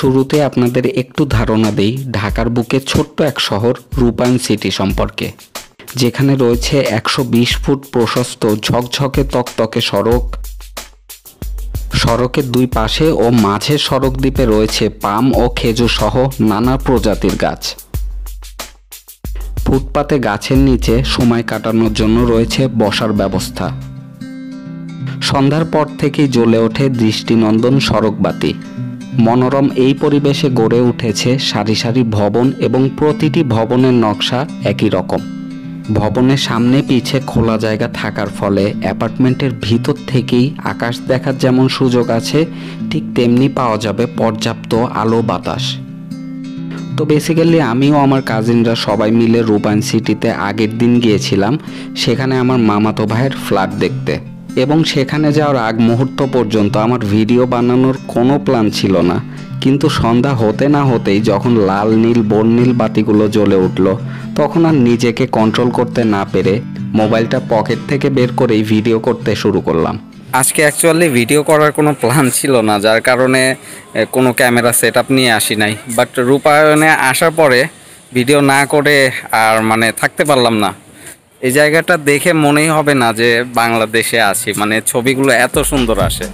শুরুতে আপনাদের একটু ধারণা দেই ঢাকার বুকে ছোট্ট এক শহর রূপায়ণ সিটি সম্পর্কে, যেখানে রয়েছে 120 ফুট প্রশস্ত ঝকঝকে তকতকে সড়ক। সড়কের দুই পাশে ও মাঝের সড়ক দ্বীপে রয়েছে পাম ও খেজুর সহ নানা প্রজাতির গাছ। ফুটপাতে গাছের নিচে সময় কাটানোর জন্য রয়েছে বসার ব্যবস্থা। সন্ধ্যার পর থেকেই জ্বলে ওঠে দৃষ্টিনন্দন সড়কবাতি। মনোরম এই পরিবেশে গড়ে উঠেছে সারি সারি ভবন এবং প্রতিটি ভবনের নকশা একই রকম। ভবনের সামনে পিছে খোলা জায়গা থাকার ফলে অ্যাপার্টমেন্টের ভিতর থেকেই আকাশ দেখার যেমন সুযোগ আছে, ঠিক তেমনি পাওয়া যাবে পর্যাপ্ত আলো বাতাস। তো বেসিক্যালি আমিও আমার কাজিনরা সবাই মিলে রূপায়ণ সিটিতে আগের দিন গিয়েছিলাম সেখানে আমার মামাতো ভাইয়ের ফ্ল্যাট দেখতে, এবং সেখানে যাওয়ার আগ মুহূর্ত পর্যন্ত আমার ভিডিও বানানোর কোনো প্ল্যান ছিল না। কিন্তু সন্ধ্যা হতে না হতেই যখন লাল নীল বর্ণিল বাতিগুলো জ্বলে উঠল, তখন আর নিজেকে কন্ট্রোল করতে না পেরে মোবাইলটা পকেট থেকে বের করেই ভিডিও করতে শুরু করলাম। আজকে অ্যাকচুয়ালি ভিডিও করার কোনো প্ল্যান ছিল না, যার কারণে কোনো ক্যামেরা সেট আপ নিয়ে আসি নাই। বাট রূপায়ণে আসার পরে ভিডিও না করে আর থাকতে পারলাম না। এই জায়গাটা দেখে মনেই হবে না যে বাংলাদেশে আছি, ছবিগুলো এত সুন্দর আসে।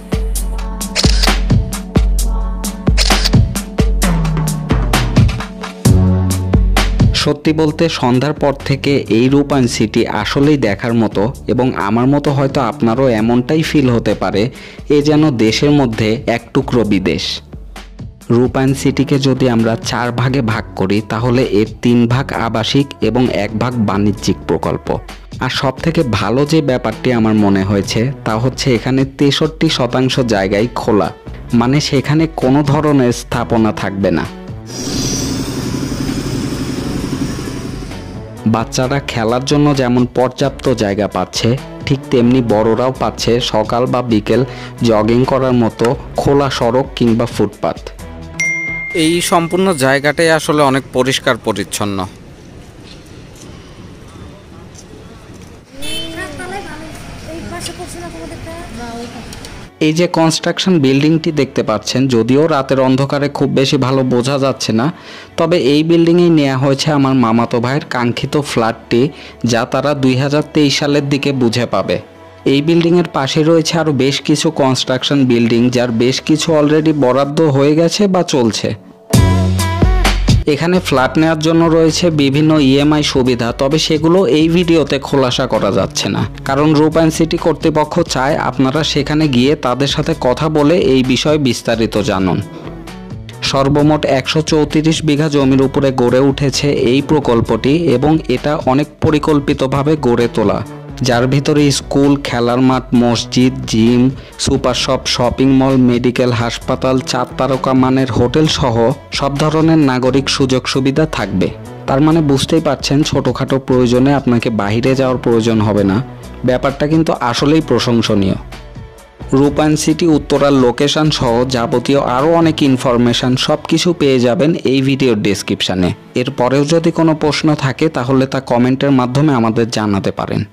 সত্যি বলতে সন্ধ্যার পর থেকে এই রূপায়ণ সিটি আসলেই দেখার মতো, এবং আমার মতো হয়তো আপনারও এমনটাই ফিল হতে পারে এ যেন দেশের মধ্যে এক টুকরো বিদেশ। রূপায়ণ সিটিকে যদি আমরা 4 ভাগে ভাগ করি তাহলে এর 3 ভাগ আবাসিক এবং 1 ভাগ বাণিজ্যিক প্রকল্প। আর সব থেকে ভালো যে ব্যাপারটি আমার মনে হয়েছে তা হচ্ছে এখানে 63% জায়গায় খোলা, সেখানে কোনো ধরনের স্থাপনা থাকবে না। বাচ্চারা খেলার জন্য যেমন পর্যাপ্ত জায়গা পাচ্ছে, ঠিক তেমনি বড়রাও পাচ্ছে সকাল বা বিকেল জগিং করার মতো খোলা সড়ক কিংবা ফুটপাত। এই সম্পূর্ণ জায়গাটাই আসলে অনেক পরিষ্কার পরিচ্ছন্ন। এই যে কনস্ট্রাকশন বিল্ডিংটি দেখতে পাচ্ছেন, যদিও রাতের অন্ধকারে খুব বেশি ভালো বোঝা যাচ্ছে না, তবে এই বিল্ডিংয়েই নেওয়া হয়েছে আমার মামাতো ভাইয়ের কাঙ্ক্ষিত ফ্ল্যাটটি, যা তারা 2023 সালের দিকে বুঝে পাবে। এই বিল্ডিংয়ের পাশে রয়েছে আরও বেশ কিছু কনস্ট্রাকশন বিল্ডিং, যার বেশ কিছু অলরেডি বরাদ্দ হয়ে গেছে বা চলছে। এখানে ফ্ল্যাট নেওয়ার জন্য রয়েছে বিভিন্ন ইএমআই সুবিধা, তবে সেগুলো এই ভিডিওতে খোলাসা করা যাচ্ছে না, কারণ রূপায়ণ সিটি কর্তৃপক্ষ চায় আপনারা সেখানে গিয়ে তাদের সাথে কথা বলে এই বিষয়ে বিস্তারিত জানুন। সর্বমোট 134 বিঘা জমির উপরে গড়ে উঠেছে এই প্রকল্পটি, এবং এটা অনেক পরিকল্পিতভাবে গড়ে তোলা, যার ভিতরে স্কুল, খেলার মাঠ, মসজিদ, gym, super shop, shopping mall, medical, হাসপাতাল, 4 তারকা মানের হোটেল সহ সব ধরনের নাগরিক সুযোগ সুবিধা থাকবে। তার বুঝতেই পারছেন ছোটোখাটো প্রয়োজনে আপনাকে বাইরে যাওয়ার প্রয়োজন হবে না। ব্যাপারটা কিন্তু আসলেই প্রশংসনীয়। রূপায়ণ সিটি উত্তরার লোকেশন সহ যাবতীয় আরও অনেক ইনফরমেশান সব কিছু পেয়ে যাবেন এই ভিডিওর ডেসক্রিপশানে। এরপরেও যদি কোনো প্রশ্ন থাকে তাহলে তা কমেন্টের মাধ্যমে আমাদের জানাতে পারেন।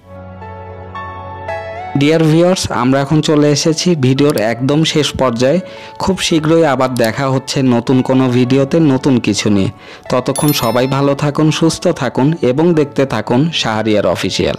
ডিয়ার ভিউয়ার্স, আমরা এখন চলে এসেছি ভিডিওর একদম শেষ পর্যায়ে। খুব শীঘ্রই আবার দেখা হচ্ছে নতুন কোনো ভিডিওতে নতুন কিছু নিয়ে। ততক্ষণ সবাই ভালো থাকুন, সুস্থ থাকুন এবং দেখতে থাকুন শাহরিয়ার অফিসিয়াল।